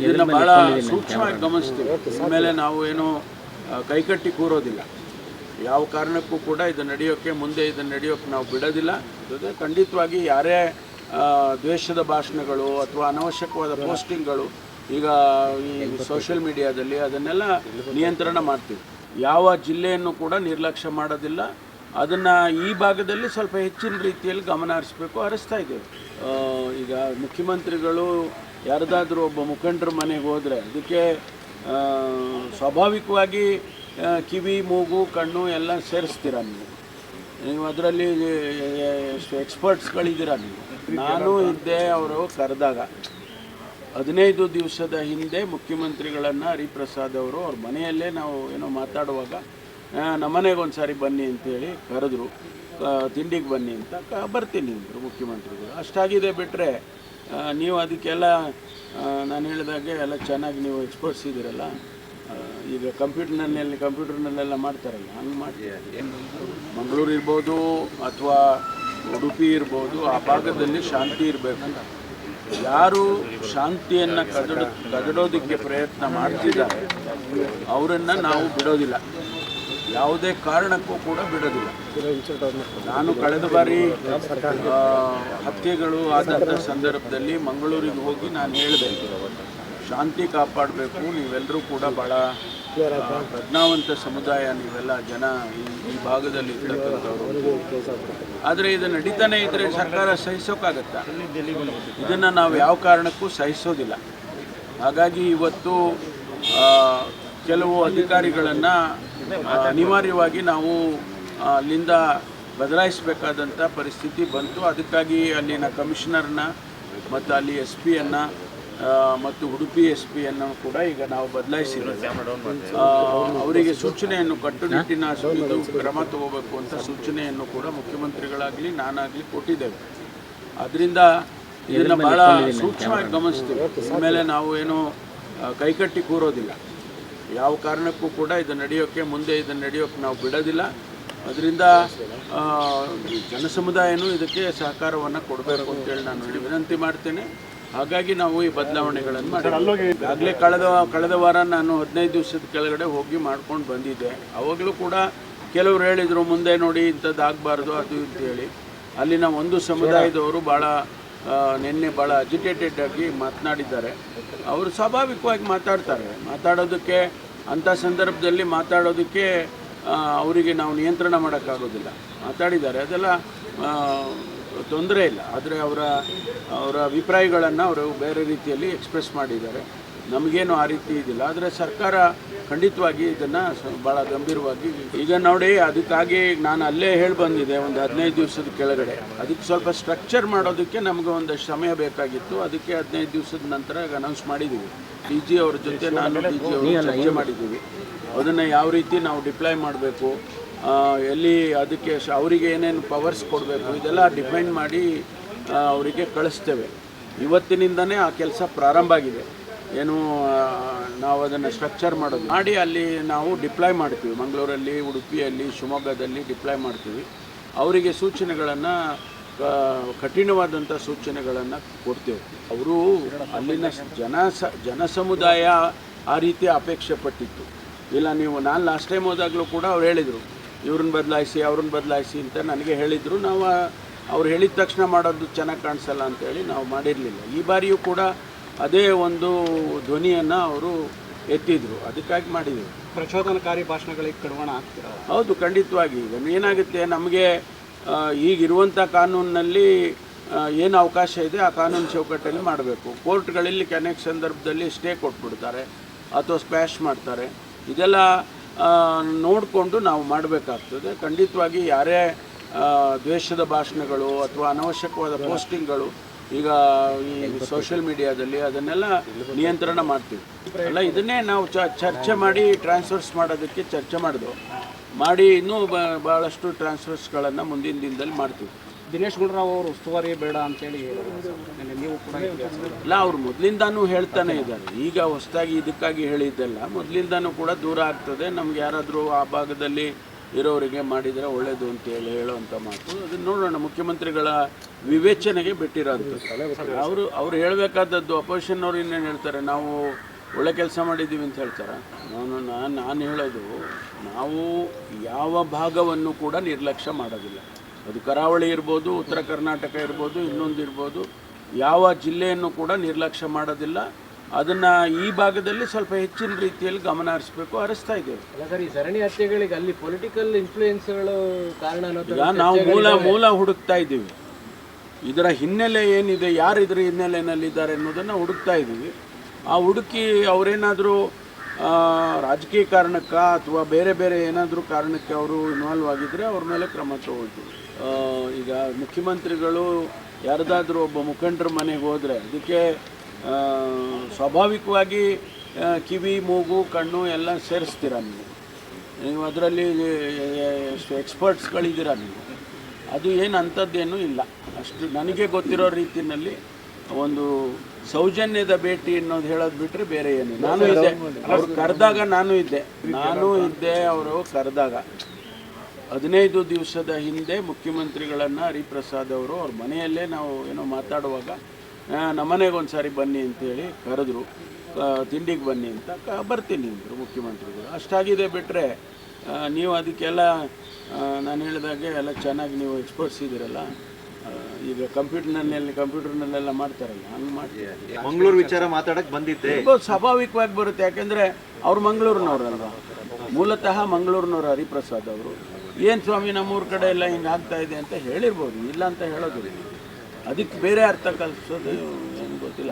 ಇದನ್ನು ಭಾಳ ಸೂಕ್ಷ್ಮವಾಗಿ ಗಮನಿಸ್ತೀವಿ. ಆಮೇಲೆ ನಾವು ಏನು ಕೈಕಟ್ಟಿ ಕೂರೋದಿಲ್ಲ. ಯಾವ ಕಾರಣಕ್ಕೂ ಕೂಡ ಇದು ನಡೆಯೋಕ್ಕೆ ಮುಂದೆ ಇದನ್ನು ನಡೆಯೋಕ್ಕೆ ನಾವು ಬಿಡೋದಿಲ್ಲ. ಜೊತೆ ಖಂಡಿತವಾಗಿ ಯಾರೇ ದ್ವೇಷದ ಭಾಷಣಗಳು ಅಥವಾ ಅನವಶ್ಯಕವಾದ ಪೋಸ್ಟಿಂಗ್ಗಳು ಈಗ ಈ ಸೋಷಿಯಲ್ ಮೀಡಿಯಾದಲ್ಲಿ ಅದನ್ನೆಲ್ಲ ನಿಯಂತ್ರಣ ಮಾಡ್ತೀವಿ. ಯಾವ ಜಿಲ್ಲೆಯನ್ನು ಕೂಡ ನಿರ್ಲಕ್ಷ್ಯ ಮಾಡೋದಿಲ್ಲ. ಅದನ್ನು ಈ ಭಾಗದಲ್ಲಿ ಸ್ವಲ್ಪ ಹೆಚ್ಚಿನ ರೀತಿಯಲ್ಲಿ ಗಮನ ಹರಿಸ್ತಾ ಇದ್ದೇವೆ. ಈಗ ಮುಖ್ಯಮಂತ್ರಿಗಳು ಯಾರದಾದ್ರೂ ಒಬ್ಬ ಮುಖಂಡರ ಮನೆಗೆ ಹೋದರೆ ಅದಕ್ಕೆ ಸ್ವಾಭಾವಿಕವಾಗಿ ಕಿವಿ, ಮೂಗು, ಕಣ್ಣು ಎಲ್ಲ ಸೇರಿಸ್ತೀರ ನೀವು ಅದರಲ್ಲಿ ಎಕ್ಸ್ಪರ್ಟ್ಸ್ಗಳಿದ್ದೀರ ನೀವು. ನಾನು ಇದ್ದೆ, ಅವರು ಕರೆದಾಗ 15 ದಿವಸದ ಹಿಂದೆ ಮುಖ್ಯಮಂತ್ರಿಗಳನ್ನು ಹರಿಪ್ರಸಾದ್ ಅವರು ಅವ್ರ ಮನೆಯಲ್ಲೇ ನಾವು ಏನೋ ಮಾತಾಡುವಾಗ ನಮ್ಮನೆಗೆ ಒಂದು ಸಾರಿ ಬನ್ನಿ ಅಂತೇಳಿ ಕರೆದ್ರು. ತಿಂಡಿಗೆ ಬನ್ನಿ ಅಂತ ಬರ್ತೀನಿ ಅಂದರು ಮುಖ್ಯಮಂತ್ರಿಗಳು. ಅಷ್ಟಾಗಿದೆ. ಬಿಟ್ಟರೆ ನೀವು ಅದಕ್ಕೆಲ್ಲ ನಾನು ಹೇಳಿದಾಗೆ ಎಲ್ಲ ಚೆನ್ನಾಗಿ ನೀವು ಎಕ್ಸ್ಪರ್ಟ್ಸ್ ಇದ್ದೀರಲ್ಲ. ಈಗ ಕಂಪ್ಯೂಟರ್ನಲ್ಲೆಲ್ಲ ಮಾಡ್ತಾರಲ್ಲ, ಹಂಗೆ ಮಾಡ್ತೀವಿ. ಮಂಗಳೂರು ಇರ್ಬೋದು ಅಥವಾ ಉಡುಪಿ ಇರ್ಬೋದು, ಆ ಭಾಗದಲ್ಲಿ ಶಾಂತಿ ಇರಬೇಕು. ಯಾರು ಶಾಂತಿಯನ್ನು ಕದಡೋದಕ್ಕೆ ಪ್ರಯತ್ನ ಮಾಡ್ತಿದ್ದಾರೆ ಅವರನ್ನು ನಾವು ಬಿಡೋದಿಲ್ಲ, ಯಾವುದೇ ಕಾರಣಕ್ಕೂ ಕೂಡ ಬಿಡೋದಿಲ್ಲ. ನಾನು ಕಳೆದ ಬಾರಿ ಹತ್ಯೆಗಳು ಆದಂಥ ಸಂದರ್ಭದಲ್ಲಿ ಮಂಗಳೂರಿಗೆ ಹೋಗಿ ನಾನು ಹೇಳಿದೆ, ಶಾಂತಿ ಕಾಪಾಡಬೇಕು, ನೀವೆಲ್ಲರೂ ಕೂಡ ಭಾಳ ಪ್ರಜ್ಞಾವಂತ ಸಮುದಾಯ, ನೀವೆಲ್ಲ ಜನ ಈ ಭಾಗದಲ್ಲಿ ಇರ್ತಕ್ಕಂಥವ್ರು. ಆದರೆ ಇದು ನಡೀತಾನೆ ಇದ್ದರೆ ಸರ್ಕಾರ ಸಹಿಸೋಕ್ಕಾಗತ್ತಾ? ಇದನ್ನು ನಾವು ಯಾವ ಕಾರಣಕ್ಕೂ ಸಹಿಸೋದಿಲ್ಲ. ಹಾಗಾಗಿ ಇವತ್ತು ಕೆಲವು ಅಧಿಕಾರಿಗಳನ್ನು ಅನಿವಾರ್ಯವಾಗಿ ನಾವು ಅಲ್ಲಿಂದ ಬದಲಾಯಿಸಬೇಕಾದಂಥ ಪರಿಸ್ಥಿತಿ ಬಂತು. ಅದಕ್ಕಾಗಿ ಅಲ್ಲಿನ ಕಮಿಷನರ್ನ ಮತ್ತು ಅಲ್ಲಿ ಎಸ್ ಪಿಯನ್ನು ಮತ್ತು ಉಡುಪಿ ಎಸ್ ಪಿಯನ್ನು ಕೂಡ ಈಗ ನಾವು ಬದಲಾಯಿಸಿದ್ದೇವೆ. ಅವರಿಗೆ ಸೂಚನೆಯನ್ನು ಕಟ್ಟುನಿಟ್ಟಿನ ಇದು ಕ್ರಮ ತಗೋಬೇಕು ಅಂತ ಸೂಚನೆಯನ್ನು ಕೂಡ ಮುಖ್ಯಮಂತ್ರಿಗಳಾಗಲಿ ನಾನಾಗಲಿ ಕೊಟ್ಟಿದ್ದೇವೆ. ಅದರಿಂದ ಇದನ್ನು ಭಾಳ ಸೂಕ್ಷ್ಮವಾಗಿ ಗಮನಿಸ್ತೀವಿ. ಆಮೇಲೆ ನಾವು ಏನು ಕೈಕಟ್ಟಿ ಕೂರೋದಿಲ್ಲ. ಯಾವ ಕಾರಣಕ್ಕೂ ಕೂಡ ಇದು ನಡೆಯೋಕ್ಕೆ ಮುಂದೆ ಇದನ್ನು ನಡೆಯೋಕ್ಕೆ ನಾವು ಬಿಡೋದಿಲ್ಲ. ಅದರಿಂದ ಜನಸಮುದಾಯನೂ ಇದಕ್ಕೆ ಸಹಕಾರವನ್ನು ಕೊಡಬೇಕು ಅಂತೇಳಿ ನಾನು ವಿನಂತಿ ಮಾಡ್ತೇನೆ. ಹಾಗಾಗಿ ನಾವು ಈ ಬದಲಾವಣೆಗಳನ್ನು ಮಾಡಿ ಈಗಾಗಲೇ ಕಳೆದ ವಾರ ನಾನು 15 ದಿವಸದ ಕೆಳಗಡೆ ಹೋಗಿ ಮಾಡ್ಕೊಂಡು ಬಂದಿದ್ದೆ. ಅವಾಗಲೂ ಕೂಡ ಕೆಲವರು ಹೇಳಿದರು, ಮುಂದೆ ನೋಡಿ ಇಂಥದ್ದು ಆಗಬಾರ್ದು ಅದು ಅಂತೇಳಿ. ಅಲ್ಲಿನ ಒಂದು ಸಮುದಾಯದವರು ನಿನ್ನೆ ಭಾಳ ಅಜಿಟೇಟೆಡ್ ಆಗಿ ಮಾತನಾಡಿದ್ದಾರೆ. ಅವರು ಸ್ವಾಭಾವಿಕವಾಗಿ ಮಾತಾಡೋದಕ್ಕೆ ಅಂಥ ಸಂದರ್ಭದಲ್ಲಿ ಮಾತಾಡೋದಕ್ಕೆ ಅವರಿಗೆ ನಾವು ನಿಯಂತ್ರಣ ಮಾಡೋಕ್ಕಾಗೋದಿಲ್ಲ. ಮಾತಾಡಿದ್ದಾರೆ, ಅದೆಲ್ಲ ತೊಂದರೆ ಇಲ್ಲ. ಆದರೆ ಅವರ ಅಭಿಪ್ರಾಯಗಳನ್ನು ಅವರು ಬೇರೆ ರೀತಿಯಲ್ಲಿ ಎಕ್ಸ್ಪ್ರೆಸ್ ಮಾಡಿದ್ದಾರೆ. ನಮಗೇನು ಆ ರೀತಿ ಇದಿಲ್ಲ. ಆದರೆ ಸರ್ಕಾರ ಖಂಡಿತವಾಗಿ ಇದನ್ನು ಭಾಳ ಗಂಭೀರವಾಗಿ ಈಗ ನೋಡಿ, ಅದಕ್ಕಾಗಿ ನಾನು ಅಲ್ಲೇ ಹೇಳಿ ಬಂದಿದ್ದೆ ಒಂದು 15 ದಿವಸದ ಕೆಳಗಡೆ. ಅದಕ್ಕೆ ಸ್ವಲ್ಪ ಸ್ಟ್ರಕ್ಚರ್ ಮಾಡೋದಕ್ಕೆ ನಮಗೆ ಒಂದಷ್ಟು ಸಮಯ ಬೇಕಾಗಿತ್ತು. ಅದಕ್ಕೆ 15 ದಿವಸದ ನಂತರ ಅನೌನ್ಸ್ ಮಾಡಿದ್ದೀವಿ. ಡಿ ಜಿ ಅವ್ರ ಜೊತೆ ನಾನು ಚರ್ಚೆ ಮಾಡಿದ್ದೀವಿ. ಅದನ್ನು ಯಾವ ರೀತಿ ನಾವು ಡಿಪ್ಲಾಯ್ ಮಾಡಬೇಕು, ಎಲ್ಲಿ ಅದಕ್ಕೆ ಅವರಿಗೆ ಏನೇನು ಪವರ್ಸ್ ಕೊಡಬೇಕು, ಇದೆಲ್ಲ ಡಿಫೈನ್ ಮಾಡಿ ಅವರಿಗೆ ಕಳಿಸ್ತೇವೆ. ಇವತ್ತಿನಿಂದನೇ ಆ ಕೆಲಸ ಪ್ರಾರಂಭ ಆಗಿದೆ. ಏನು ನಾವು ಅದನ್ನು ಸ್ಟ್ರಕ್ಚರ್ ಮಾಡಿ ಅಲ್ಲಿ ನಾವು ಡಿಪ್ಲಾಯ್ ಮಾಡ್ತೀವಿ. ಮಂಗಳೂರಲ್ಲಿ, ಉಡುಪಿಯಲ್ಲಿ, ಶಿವಮೊಗ್ಗದಲ್ಲಿ ಡಿಪ್ಲಾಯ್ ಮಾಡ್ತೀವಿ. ಅವರಿಗೆ ಸೂಚನೆಗಳನ್ನು, ಕಠಿಣವಾದಂಥ ಸೂಚನೆಗಳನ್ನು ಕೊಡ್ತೇವೆ. ಅವರು ಅಲ್ಲಿನ ಜನಸಮುದಾಯ ಆ ರೀತಿ ಅಪೇಕ್ಷೆ ಪಟ್ಟಿತ್ತು. ಇಲ್ಲ, ನಾನು ಲಾಸ್ಟ್ ಟೈಮ್ ಹೋದಾಗಲೂ ಕೂಡ ಅವ್ರು ಹೇಳಿದರು, ಅವ್ರನ್ನ ಬದಲಾಯಿಸಿ ಅಂತ ನನಗೆ ಹೇಳಿದರು. ನಾವು ಅವ್ರು ಹೇಳಿದ ತಕ್ಷಣ ಮಾಡೋದು ಚೆನ್ನಾಗಿ ಕಾಣಿಸಲ್ಲ ಅಂತೇಳಿ ನಾವು ಮಾಡಿರಲಿಲ್ಲ. ಈ ಬಾರಿಯೂ ಕೂಡ ಅದೇ ಒಂದು ಧ್ವನಿಯನ್ನು ಅವರು ಎತ್ತಿದ್ರು. ಅದಕ್ಕಾಗಿ ಮಾಡಿದರು. ಪ್ರಚೋದನಕಾರಿ ಭಾಷಣಗಳಿಗೆ ಕಡಿವಾಣ ಆಗ್ತೀರಾ? ಹೌದು, ಖಂಡಿತವಾಗಿ. ಈಗ ಏನಾಗುತ್ತೆ, ನಮಗೆ ಈಗಿರುವಂಥ ಕಾನೂನಿನಲ್ಲಿ ಏನು ಅವಕಾಶ ಇದೆ ಆ ಕಾನೂನು ಚೌಕಟ್ಟಲ್ಲಿ ಮಾಡಬೇಕು. ಕೋರ್ಟ್ಗಳಲ್ಲಿ ಅನೇಕ ಸಂದರ್ಭದಲ್ಲಿ ಸ್ಟೇ ಕೊಟ್ಬಿಡ್ತಾರೆ ಅಥವಾ ಸ್ಪ್ಯಾಶ್ ಮಾಡ್ತಾರೆ. ಇದೆಲ್ಲ ನೋಡಿಕೊಂಡು ನಾವು ಮಾಡಬೇಕಾಗ್ತದೆ. ಖಂಡಿತವಾಗಿ ಯಾರೇ ದ್ವೇಷದ ಭಾಷಣಗಳು ಅಥವಾ ಅನವಶ್ಯಕವಾದ ಪೋಸ್ಟಿಂಗ್ಗಳು ಈಗ ಈ ಸೋಷಿಯಲ್ ಮೀಡಿಯಾದಲ್ಲಿ ಅದನ್ನೆಲ್ಲ ನಿಯಂತ್ರಣ ಮಾಡ್ತೀವಿ. ಅಲ್ಲ, ಇದನ್ನೇ ನಾವು ಚರ್ಚೆ ಮಾಡಿ ಟ್ರಾನ್ಸ್ಫರ್ಸ್ ಮಾಡೋದಕ್ಕೆ ಚರ್ಚೆ ಮಾಡಿ ಇನ್ನೂ ಭಾಳಷ್ಟು ಟ್ರಾನ್ಸ್ಫರ್ಸ್ಗಳನ್ನು ಮುಂದಿನ ದಿನದಲ್ಲಿ ಮಾಡ್ತೀವಿ. ದಿನೇಶ್ ಗುಂಡೂರಾವ್ ಅವರು ಉಸ್ತುವಾರಿ ಬೇಡ ಅಂತೇಳಿ ನೀವು ಕೂಡ ಇಲ್ಲ, ಅವರು ಮೊದಲಿಂದಾನೂ ಹೇಳ್ತಾನೆ ಇದ್ದಾರೆ. ಈಗ ಹೊಸದಾಗಿ ಇದಕ್ಕಾಗಿ ಹೇಳಿದ್ದೆಲ್ಲ ಮೊದಲಿಂದಾನೂ ಕೂಡ ದೂರ ಆಗ್ತದೆ. ನಮ್ಗೆ ಯಾರಾದರೂ ಆ ಭಾಗದಲ್ಲಿ ಇರೋರಿಗೆ ಮಾಡಿದರೆ ಒಳ್ಳೆಯದು ಅಂತೇಳಿ ಹೇಳೋವಂಥ ಮಾತು. ಅದನ್ನು ನೋಡೋಣ, ಮುಖ್ಯಮಂತ್ರಿಗಳ ವಿವೇಚನೆಗೆ ಬಿಟ್ಟಿರೋಂಥದ್ದು. ಅವರು ಹೇಳಬೇಕಾದದ್ದು. ಅಪೋಸಿಷನ್ ಅವ್ರು ಇನ್ನೇನು ಹೇಳ್ತಾರೆ, ನಾವು ಒಳ್ಳೆ ಕೆಲಸ ಮಾಡಿದ್ದೀವಿ ಅಂತ ಹೇಳ್ತಾರೆ. ನಾನು ಹೇಳೋದು, ನಾವು ಯಾವ ಭಾಗವನ್ನು ಕೂಡ ನಿರ್ಲಕ್ಷ್ಯ ಮಾಡೋದಿಲ್ಲ. ಅದು ಕರಾವಳಿ ಇರ್ಬೋದು, ಉತ್ತರ ಕರ್ನಾಟಕ ಇರ್ಬೋದು, ಇನ್ನೊಂದು ಇರ್ಬೋದು, ಯಾವ ಜಿಲ್ಲೆಯನ್ನು ಕೂಡ ನಿರ್ಲಕ್ಷ್ಯ ಮಾಡೋದಿಲ್ಲ. ಅದನ್ನು ಈ ಭಾಗದಲ್ಲಿ ಸ್ವಲ್ಪ ಹೆಚ್ಚಿನ ರೀತಿಯಲ್ಲಿ ಗಮನ ಹರಿಸ್ತಾ ಇದ್ದೇವೆ. ಸರ್, ಈ ಸರಣಿ ಹತ್ಯೆಗಳಿಗೆ ಅಲ್ಲಿ ಪೊಲಿಟಿಕಲ್ ಇನ್ಫ್ಲೂಯೆನ್ಸ್ಗಳು ಕಾರಣ ಈಗ ನಾವು ಮೂಲ ಹುಡುಕ್ತಾ ಇದ್ದೀವಿ. ಇದರ ಹಿನ್ನೆಲೆ ಏನಿದೆ, ಯಾರು ಇದರ ಹಿನ್ನೆಲೆಯಲ್ಲಿದ್ದಾರೆ ಅನ್ನೋದನ್ನು ಹುಡುಕ್ತಾ ಇದ್ದೀವಿ. ಆ ಹುಡುಕಿ ಅವರೇನಾದರೂ ರಾಜಕೀಯ ಕಾರಣಕ್ಕೆ ಅಥವಾ ಬೇರೆ ಬೇರೆ ಏನಾದರೂ ಕಾರಣಕ್ಕೆ ಅವರು ಇನ್ವಾಲ್ವ್ ಆಗಿದ್ದರೆ ಅವ್ರ ಮೇಲೆ ಕ್ರಮ ತಗೊಳ್ತೀವಿ. ಈಗ ಮುಖ್ಯಮಂತ್ರಿಗಳು ಯಾರದಾದ್ರೂ ಒಬ್ಬ ಮುಖಂಡರ ಮನೆಗೆ ಹೋದರೆ ಅದಕ್ಕೆ ಸ್ವಾಭಾವಿಕವಾಗಿ ಕಿವಿ, ಮೂಗು, ಕಣ್ಣು ಎಲ್ಲ ಸೇರಿಸ್ತೀರ ನೀವು ಅದರಲ್ಲಿ ಎಷ್ಟು ಎಕ್ಸ್ಪರ್ಟ್ಸ್ಗಳಿದ್ದೀರ ನೀವು. ಅದು ಏನು ಅಂಥದ್ದೇನೂ ಇಲ್ಲ. ಅಷ್ಟು ನನಗೆ ಗೊತ್ತಿರೋ ರೀತಿಯಲ್ಲಿ ಒಂದು ಸೌಜನ್ಯದ ಭೇಟಿ ಅನ್ನೋದು ಹೇಳೋದು ಬಿಟ್ಟರೆ ಬೇರೆ ಏನಿಲ್ಲ. ನಾನು ಇದ್ದೆ, ಅವ್ರು ಕರೆದಾಗ ನಾನು ಇದ್ದೆ. ಅವರು ಕರೆದಾಗ 15 ದಿವಸದ ಹಿಂದೆ ಮುಖ್ಯಮಂತ್ರಿಗಳನ್ನು ಹರಿಪ್ರಸಾದ್ ಅವರು ಅವ್ರ ಮನೆಯಲ್ಲೇ ನಾವು ಏನೋ ಮಾತಾಡುವಾಗ ನಮ್ಮನೆಗೆ ಒಂದು ಸಾರಿ ಬನ್ನಿ ಅಂತೇಳಿ ಕರೆದ್ರು. ತಿಂಡಿಗೆ ಬನ್ನಿ ಅಂತ ಬರ್ತೀನಿ ಅಂದರು ಮುಖ್ಯಮಂತ್ರಿಗಳು. ಅಷ್ಟಾಗಿದೆ ಬಿಟ್ಟರೆ ನೀವು ಅದಕ್ಕೆಲ್ಲ ನಾನು ಹೇಳಿದಾಗೆ ಎಲ್ಲ ಚೆನ್ನಾಗಿ ನೀವು ಎಕ್ಸ್ಪರ್ಟ್ಸ್ ಇದ್ದೀರಲ್ಲ. ಈಗ ಕಂಪ್ಯೂಟರ್ನಲ್ಲೆಲ್ಲ ಮಾಡ್ತಾರಲ್ಲ, ಹಂಗೆ ಮಾಡ್ತೀವಿ. ಮಂಗಳೂರು ವಿಚಾರ ಮಾತಾಡಕ್ಕೆ ಬಂದಿದ್ದೆ, ಸ್ವಾಭಾವಿಕವಾಗಿ ಬರುತ್ತೆ. ಯಾಕೆಂದರೆ ಅವ್ರು ಮಂಗಳೂರಿನವ್ರಲ್ವ, ಮೂಲತಃ ಮಂಗಳೂರಿನವ್ರು ಹರಿಪ್ರಸಾದ್ ಅವರು. ಏನು ಸ್ವಾಮಿ ನಮ್ಮೂರ ಕಡೆ ಎಲ್ಲ ಹಿಂಗೆ ಆಗ್ತಾ ಇದೆ ಅಂತ ಹೇಳಿರ್ಬೋದು, ಇಲ್ಲ ಅಂತ ಹೇಳೋದಿಲ್ಲ. ಅದಕ್ಕೆ ಬೇರೆ ಅರ್ಥ ಕಲಿಸೋದು ಏನು ಗೊತ್ತಿಲ್ಲ.